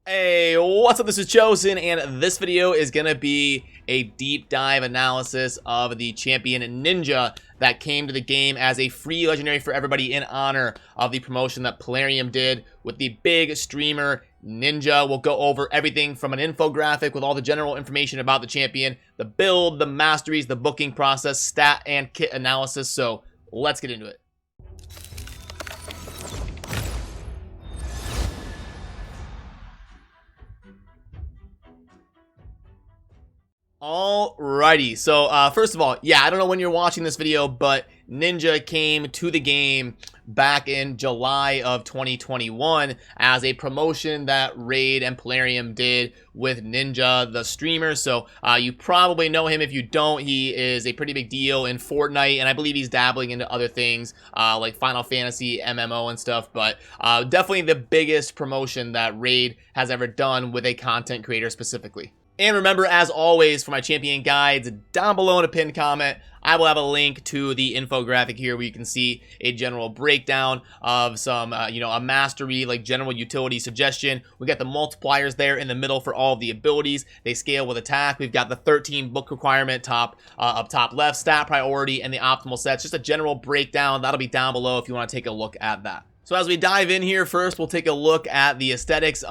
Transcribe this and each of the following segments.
Hey, what's up? This is Chosen, and this video is going to be a deep dive analysis of the champion Ninja that came to the game as a free legendary for everybody in honor of the promotion that Plarium did with the big streamer Ninja. We'll go over everything from an infographic with all the general information about the champion, the build, the masteries, the booking process, stat, and kit analysis. So let's get into it. Alrighty, so first of all, yeah, I don't know when you're watching this video, but Ninja came to the game back in July of 2021 as a promotion that Raid and Plarium did with Ninja, the streamer. So you probably know him. If you don't, he is a pretty big deal in Fortnite, and I believe he's dabbling into other things like Final Fantasy, MMO, and stuff. But definitely the biggest promotion that Raid has ever done with a content creator specifically. And remember, as always, for my champion guides, down below in a pinned comment, I will have a link to the infographic here where you can see a general breakdown of some, a mastery, like general utility suggestion. We got the multipliers there in the middle for all of the abilities. They scale with attack. We've got the 13 book requirement up top left, stat priority, and the optimal sets. Just a general breakdown. That'll be down below if you want to take a look at that. So as we dive in here, first we'll take a look at the aesthetics.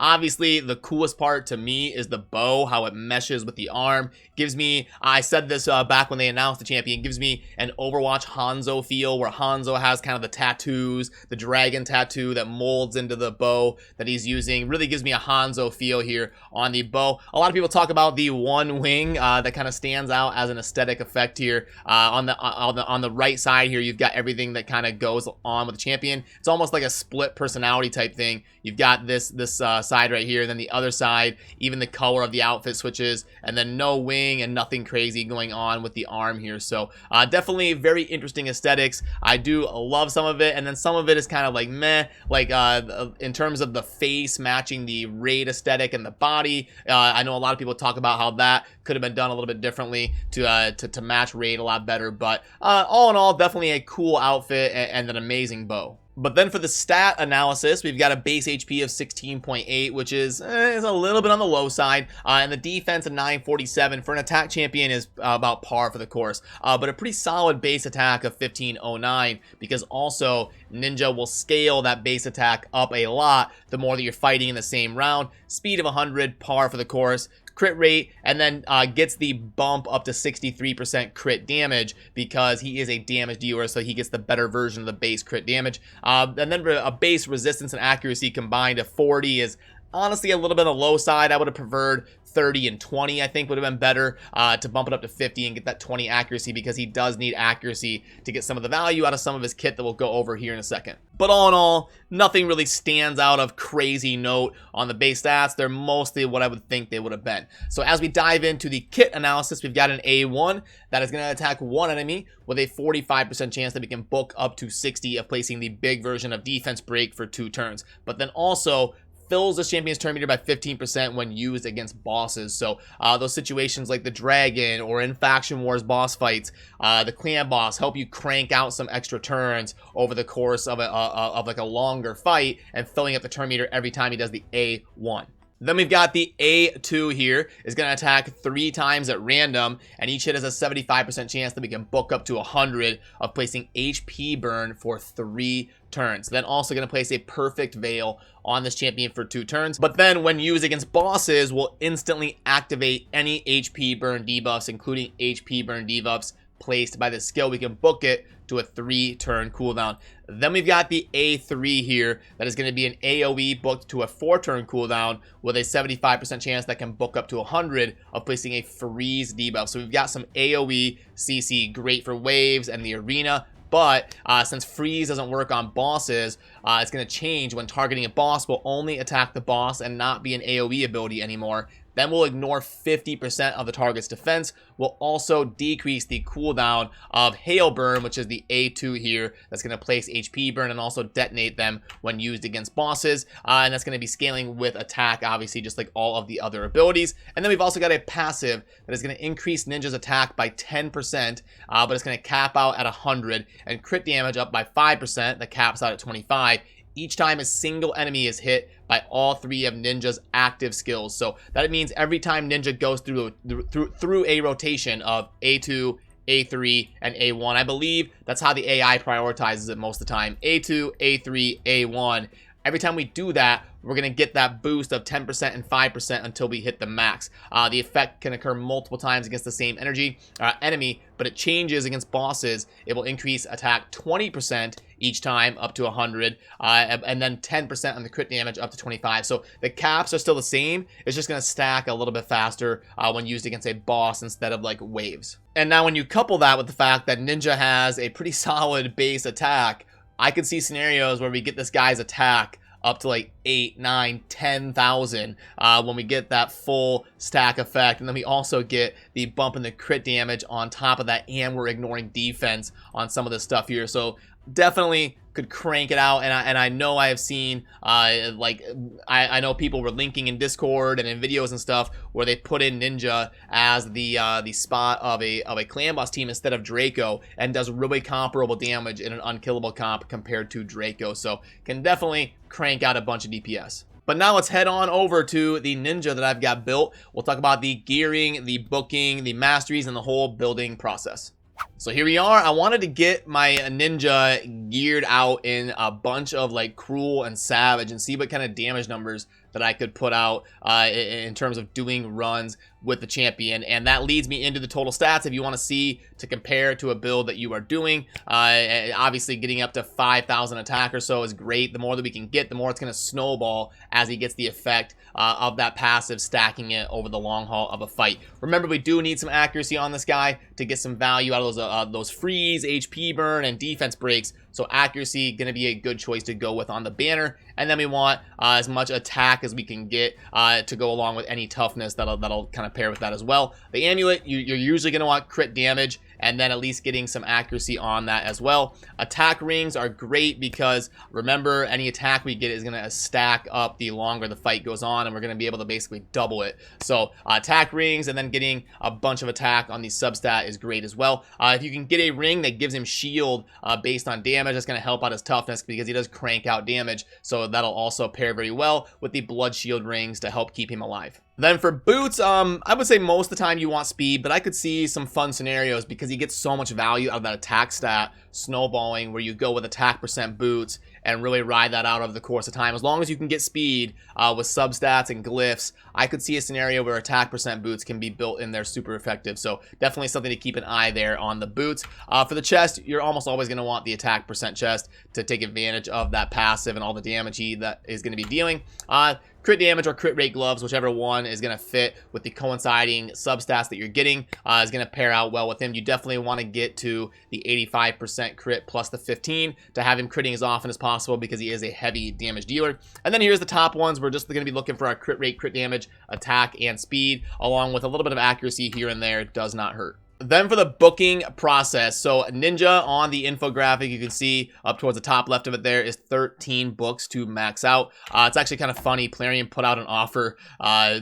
Obviously, the coolest part to me is the bow, how it meshes with the arm. Gives me, I said this back when they announced the champion, gives me an Overwatch Hanzo feel, where Hanzo has kind of the tattoos, the dragon tattoo that molds into the bow that he's using. Really gives me a Hanzo feel here on the bow. A lot of people talk about the one wing that kind of stands out as an aesthetic effect here. On the right side here, you've got everything that kind of goes on with the champion. It's almost like a split personality type thing. You've got this side right here, then the other side, even the color of the outfit switches, and then no wing and nothing crazy going on with the arm here. So definitely very interesting aesthetics. I do love some of it, and then some of it is kind of like meh, like in terms of the face matching the Raid aesthetic and the body. I know a lot of people talk about how that could have been done a little bit differently to match Raid a lot better, but all in all, definitely a cool outfit and an amazing bow. But then for the stat analysis, we've got a base HP of 16.8, which is a little bit on the low side, and the defense of 947 for an attack champion is about par for the course, but a pretty solid base attack of 1509, because also Ninja will scale that base attack up a lot the more that you're fighting in the same round. Speed of 100, par for the course. Crit rate, and then gets the bump up to 63% crit damage because he is a damage dealer, so he gets the better version of the base crit damage. And then a base resistance and accuracy combined of 40 is honestly a little bit on the low side. I would have preferred 30 and 20, I think would have been better to bump it up to 50 and get that 20 accuracy, because he does need accuracy to get some of the value out of some of his kit that we'll go over here in a second. But all in all, nothing really stands out of crazy note on the base stats. They're mostly what I would think they would have been. So as we dive into the kit analysis, we've got an A1 that is going to attack one enemy with a 45% chance that we can book up to 60 of placing the big version of defense break for 2 turns. But then also fills the champion's turn meter by 15% when used against bosses. So those situations like the dragon or in faction wars boss fights, the clan boss help you crank out some extra turns over the course of like a longer fight, and filling up the turn meter every time he does the A1. Then we've got the A2 here, is going to attack 3 times at random, and each hit has a 75% chance that we can book up to 100 of placing HP burn for 3 turns. Then also going to place a perfect veil on this champion for 2 turns. But then when used against bosses, will instantly activate any HP burn debuffs, including HP burn debuffs placed by the skill. We can book it to a 3-turn cooldown. Then we've got the A3 here that is going to be an AoE booked to a 4-turn cooldown with a 75% chance that can book up to 100 of placing a freeze debuff. So we've got some AoE CC, great for waves and the arena. But since freeze doesn't work on bosses, it's going to change. When targeting a boss, will only attack the boss and not be an AoE ability anymore. Then we'll ignore 50% of the target's defense. We'll also decrease the cooldown of Hail Burn, which is the A2 here. That's going to place HP burn and also detonate them when used against bosses. And that's going to be scaling with attack, obviously, just like all of the other abilities. And then we've also got a passive that is going to increase Ninja's attack by 10%, but it's going to cap out at 100, and crit damage up by 5%, that caps out at 25. each time a single enemy is hit by all 3 of Ninja's active skills. So that means every time Ninja goes through a rotation of A2, A3, and A1. I believe that's how the AI prioritizes it most of the time. A2, A3, A1. Every time we do that, we're going to get that boost of 10% and 5% until we hit the max. The effect can occur multiple times against the same enemy, but it changes against bosses. It will increase attack 20% each time up to 100, and then 10% on the crit damage up to 25. So the caps are still the same. It's just going to stack a little bit faster when used against a boss instead of like waves. And now when you couple that with the fact that Ninja has a pretty solid base attack, I could see scenarios where we get this guy's attack up to like 8, 9, 10,000 when we get that full stack effect. And then we also get the bump in the crit damage on top of that, and we're ignoring defense on some of this stuff here. So definitely could crank it out. And I know I have seen I know people were linking in Discord and in videos and stuff where they put in Ninja as the spot of a clan boss team instead of Draco, and does really comparable damage in an unkillable comp compared to Draco. So can definitely crank out a bunch of DPS. But now let's head on over to the Ninja that I've got built. We'll talk about the gearing, the booking, the masteries, and the whole building process. So here we are. I wanted to get my Ninja geared out in a bunch of like Cruel and Savage and see what kind of damage numbers that I could put out in terms of doing runs with the champion. And that leads me into the total stats if you want to see to compare to a build that you are doing. Obviously getting up to 5,000 attack or so is great. The more that we can get, the more it's going to snowball as he gets the effect of that passive, stacking it over the long haul of a fight. Remember, we do need some accuracy on this guy to get some value out of those freeze, HP burn, and defense breaks. So accuracy going to be a good choice to go with on the banner. And then we want as much attack as we can get to go along with any toughness that'll kind of pair with that as well. The amulet, you're usually going to want crit damage, and then at least getting some accuracy on that as well. Attack rings are great because remember, any attack we get is going to stack up the longer the fight goes on, and we're going to be able to basically double it. So attack rings and then getting a bunch of attack on the substat is great as well. If you can get a ring that gives him shield based on damage, that's going to help out his toughness because he does crank out damage. So that'll also pair very well with the blood shield rings to help keep him alive. Then for boots, I would say most of the time you want speed, but I could see some fun scenarios because he gets so much value out of that attack stat snowballing, where you go with attack percent boots and really ride that out over the course of time. As long as you can get speed with substats and glyphs, I could see a scenario where attack percent boots can be built in there super effective. So definitely something to keep an eye there on the boots. For the chest, you're almost always going to want the attack percent chest to take advantage of that passive and all the damage that is going to be dealing. Crit damage or crit rate gloves, whichever one is going to fit with the coinciding substats that you're getting, is going to pair out well with him. You definitely want to get to the 85% crit plus the 15 to have him critting as often as possible because he is a heavy damage dealer. And then here's the top ones. We're just going to be looking for our crit rate, crit damage, attack, and speed, along with a little bit of accuracy here and there. It does not hurt. Then for the booking process, so Ninja on the infographic, you can see up towards the top left of it there is 13 books to max out. It's actually kind of funny. Plarium put out an offer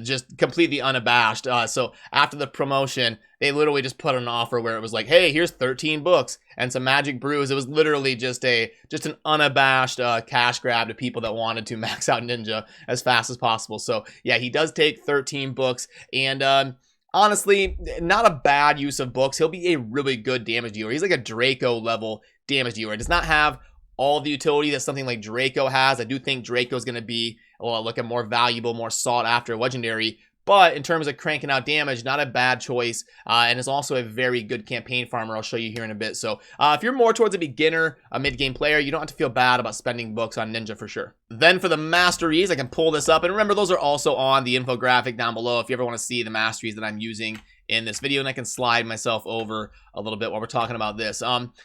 just completely unabashed. So after the promotion, they literally just put an offer where it was like, hey, here's 13 books and some magic brews. It was literally just an unabashed cash grab to people that wanted to max out Ninja as fast as possible. So yeah, he does take 13 books, and honestly, not a bad use of books. He'll be a really good damage dealer. He's like a Draco level damage dealer. He does not have all the utility that something like Draco has. I do think Draco is going to be like a more valuable, more sought after legendary. But in terms of cranking out damage, not a bad choice, and is also a very good campaign farmer. I'll show you here in a bit. So if you're more towards a beginner, a mid-game player, you don't have to feel bad about spending books on Ninja for sure. Then for the masteries, I can pull this up. And remember, those are also on the infographic down below if you ever want to see the masteries that I'm using in this video, and I can slide myself over a little bit while we're talking about this.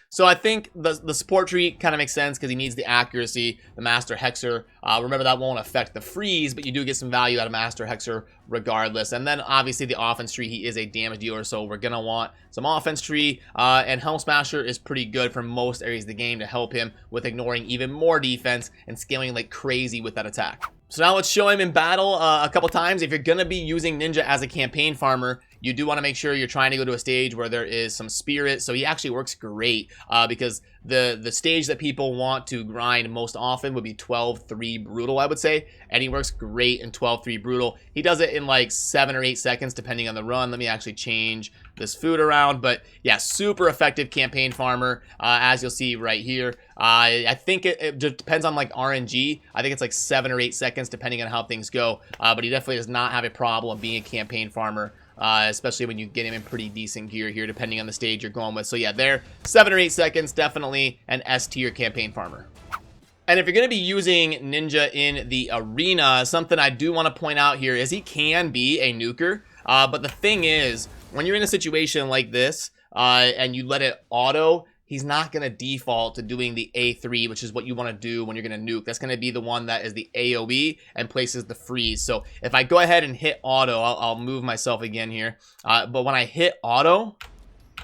So I think the support tree kind of makes sense because he needs the accuracy. The Master Hexer, remember, that won't affect the freeze, but you do get some value out of Master Hexer regardless. And then obviously the offense tree, he is a damage dealer, so we're gonna want some offense tree, and Helm Smasher is pretty good for most areas of the game to help him with ignoring even more defense and scaling like crazy with that attack. So now let's show him in battle a couple times. If you're gonna be using Ninja as a campaign farmer, you do want to make sure you're trying to go to a stage where there is some spirit. So he actually works great because the stage that people want to grind most often would be 12-3 brutal, I would say, and he works great in 12-3 brutal. He does it in like 7 or 8 seconds depending on the run. Let me actually change this food around, but yeah, super effective campaign farmer, as you'll see right here. I think it just depends on like RNG. I think it's like 7 or 8 seconds depending on how things go, but he definitely does not have a problem being a campaign farmer, especially when you get him in pretty decent gear here depending on the stage you're going with. So yeah, there, 7 or 8 seconds, definitely an S tier campaign farmer. And if you're going to be using Ninja in the arena, something I do want to point out here is he can be a nuker, but the thing is, when you're in a situation like this, and you let it auto, he's not going to default to doing the A3, which is what you want to do when you're going to nuke. That's going to be the one that is the AoE and places the freeze. So if I go ahead and hit auto, I'll move myself again here. But when I hit auto,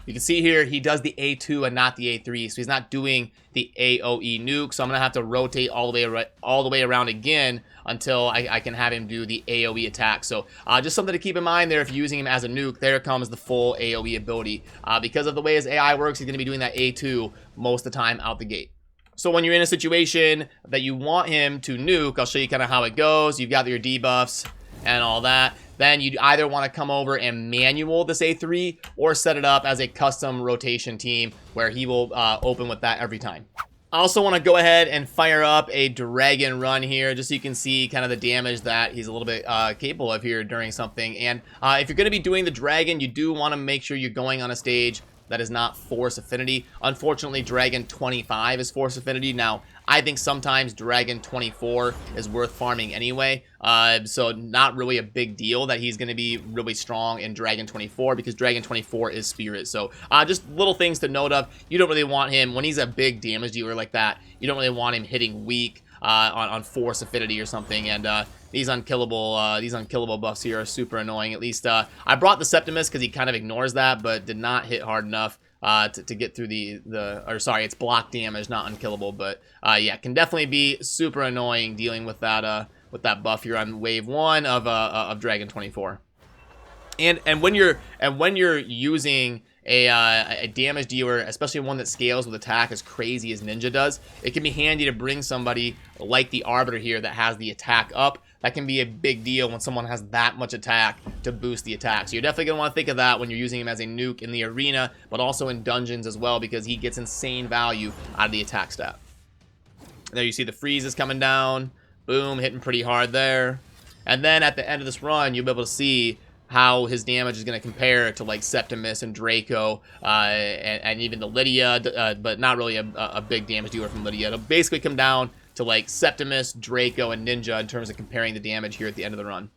you can see here he does the A2 and not the A3, so he's not doing the AoE nuke. So I'm gonna have to rotate all the way around again until I can have him do the AoE attack. So just something to keep in mind there if you're using him as a nuke. There comes the full AoE ability. Because of the way his AI works, he's gonna be doing that A2 most of the time out the gate. So when you're in a situation that you want him to nuke, I'll show you kind of how it goes. You've got your debuffs and all that. Then you either want to come over and manual this A3 or set it up as a custom rotation team where he will open with that every time. I also want to go ahead and fire up a dragon run here just so you can see kind of the damage that he's a little bit capable of here during something. And if you're going to be doing the dragon, you do want to make sure you're going on a stage that is not force affinity. Unfortunately, Dragon 25 is force affinity. Now, I think sometimes Dragon 24 is worth farming anyway. So not really a big deal that he's going to be really strong in Dragon 24 because Dragon 24 is spirit. So just little things to note of. You don't really want him, when he's a big damage dealer like that, you don't really want him hitting weak on force affinity or something. And these unkillable buffs here are super annoying. At least I brought the Septimus because he kind of ignores that, but did not hit hard enough to get through it's block damage, not unkillable. But yeah, can definitely be super annoying dealing with that buff here on wave 1 of Dragon 24. And when you're using a damage dealer, especially one that scales with attack as crazy as Ninja does, it can be handy to bring somebody like the Arbiter here that has the attack up. That can be a big deal when someone has that much attack to boost the attack. So you're definitely going to want to think of that when you're using him as a nuke in the arena, but also in dungeons as well, because he gets insane value out of the attack stat. There you see the freezes coming down. Boom, hitting pretty hard there. And then at the end of this run, you'll be able to see how his damage is going to compare to like Septimus and Draco and even the Lydia, but not really a big damage dealer from Lydia. It'll basically come down to like Septimus, Draco, and Ninja in terms of comparing the damage here at the end of the run.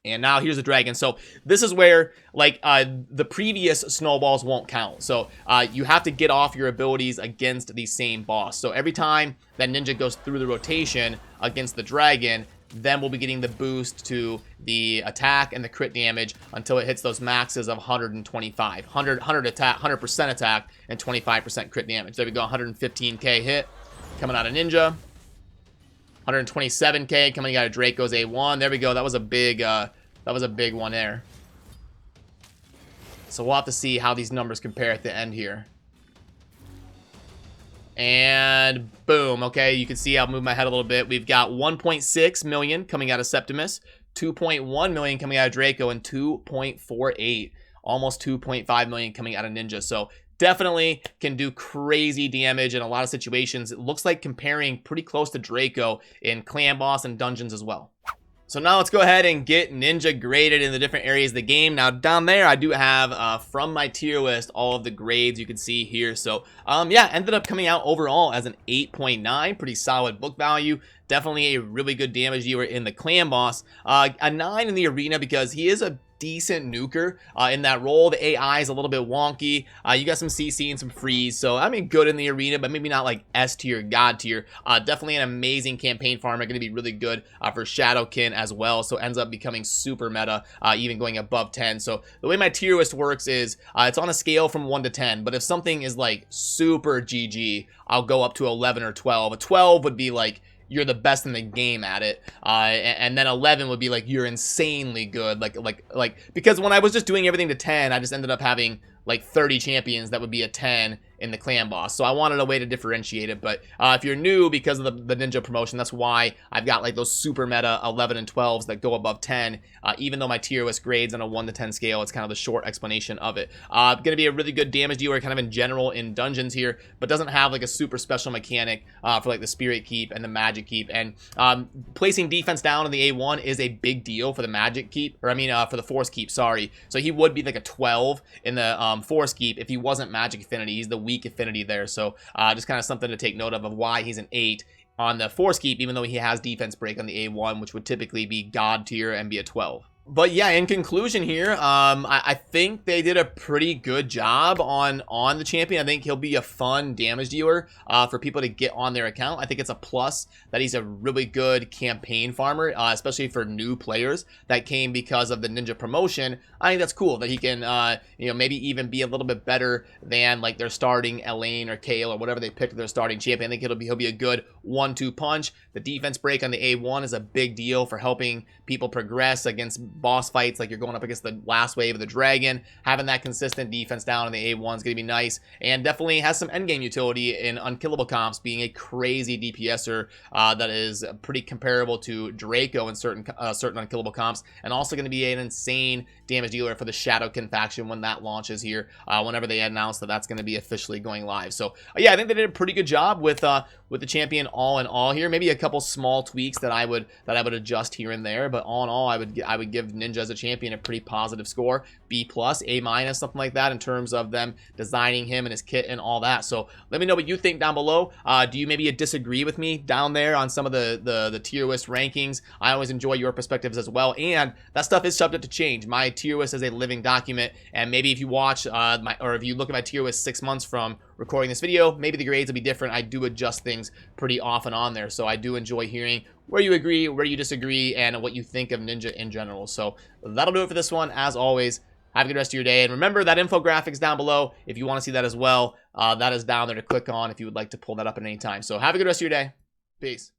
And now here's the dragon. So this is where like the previous snowballs won't count. So you have to get off your abilities against the same boss. So every time that Ninja goes through the rotation against the dragon, then we'll be getting the boost to the attack and the crit damage until it hits those maxes of 125, 100 attack, 100% attack, and 25% crit damage. There we go, 115k hit coming out of Ninja, 127k coming out of Draco's A1. There we go. That was a big one there. So we'll have to see how these numbers compare at the end here. And boom, okay, you can see I'll move my head a little bit. We've got 1.6 million coming out of Septimus, 2.1 million coming out of Draco, and 2.48, almost 2.5 million coming out of Ninja. So definitely can do crazy damage in a lot of situations. It looks like comparing pretty close to Draco in clan boss and dungeons as well. So now let's go ahead and get Ninja graded in the different areas of the game. Now down there I do have from my tier list all of the grades you can see here. So yeah, ended up coming out overall as an 8.9, pretty solid book value. Definitely a really good damage dealer in the clan boss. A 9 in the arena because he is a decent nuker in that role. The AI is a little bit wonky. You got some CC and some freeze, so I mean good in the arena, but maybe not like S tier, God tier. Definitely an amazing campaign farmer, going to be really good for Shadowkin as well, so ends up becoming super meta, even going above 10. So the way my tier list works is it's on a scale from 1 to 10, but if something is like super GG, I'll go up to 11 or 12. A 12 would be like you're the best in the game at it. And then 11 would be like you're insanely good. Like because when I was just doing everything to 10, I just ended up having like 30 champions that would be a 10 in the clan boss. So I wanted a way to differentiate it. But if you're new because of the ninja promotion, that's why I've got like those super meta 11 and 12s that go above 10. Even though my tier list grades on a 1 to 10 scale, it's kind of the short explanation of it. Gonna be a really good damage dealer kind of in general in dungeons here, but doesn't have like a super special mechanic for like the spirit keep and the magic keep. And placing defense down in the A1 is a big deal for the magic keep, or I mean for the force keep, sorry. So he would be like a 12 in the force keep if he wasn't magic affinity. He's the weak affinity there. So just kind of something to take note of why he's an 8 on the force keep, even though he has defense break on the A1, which would typically be god tier and be a 12. But yeah, in conclusion here, I think they did a pretty good job on the champion. I think he'll be a fun damage dealer for people to get on their account. I think it's a plus that he's a really good campaign farmer, especially for new players that came because of the ninja promotion. I think that's cool that he can, you know, maybe even be a little bit better than like their starting Elaine or Kale or whatever they picked their starting champion. I think he'll be a good 1-2 punch. The defense break on the A1 is a big deal for helping people progress against boss fights, like you're going up against the last wave of the dragon. Having that consistent defense down on the A1 is going to be nice, and definitely has some endgame utility in unkillable comps, being a crazy DPSer that is pretty comparable to Draco in certain unkillable comps, and also going to be an insane damage dealer for the Shadowkin faction when that launches here, whenever they announce that that's going to be officially going live. So yeah, I think they did a pretty good job with the champion all in all here. Maybe a couple small tweaks that I would adjust here and there, but all in all, I would give Ninja as a champion a pretty positive score, B+, A-, something like that, in terms of them designing him and his kit and all that. So let me know what you think down below. Do you maybe disagree with me down there on some of the tier list rankings? I always enjoy your perspectives as well, and that stuff is subject to change. My tier list is a living document, and maybe if you watch or if you look at my tier list 6 months from recording this video, maybe the grades will be different. I do adjust things pretty often on there, so I do enjoy hearing where you agree, where you disagree, and what you think of Ninja in general. So that'll do it for this one. As always, have a good rest of your day, and remember that infographics down below. If you want to see that as well, that is down there to click on if you would like to pull that up at any time. So have a good rest of your day. Peace.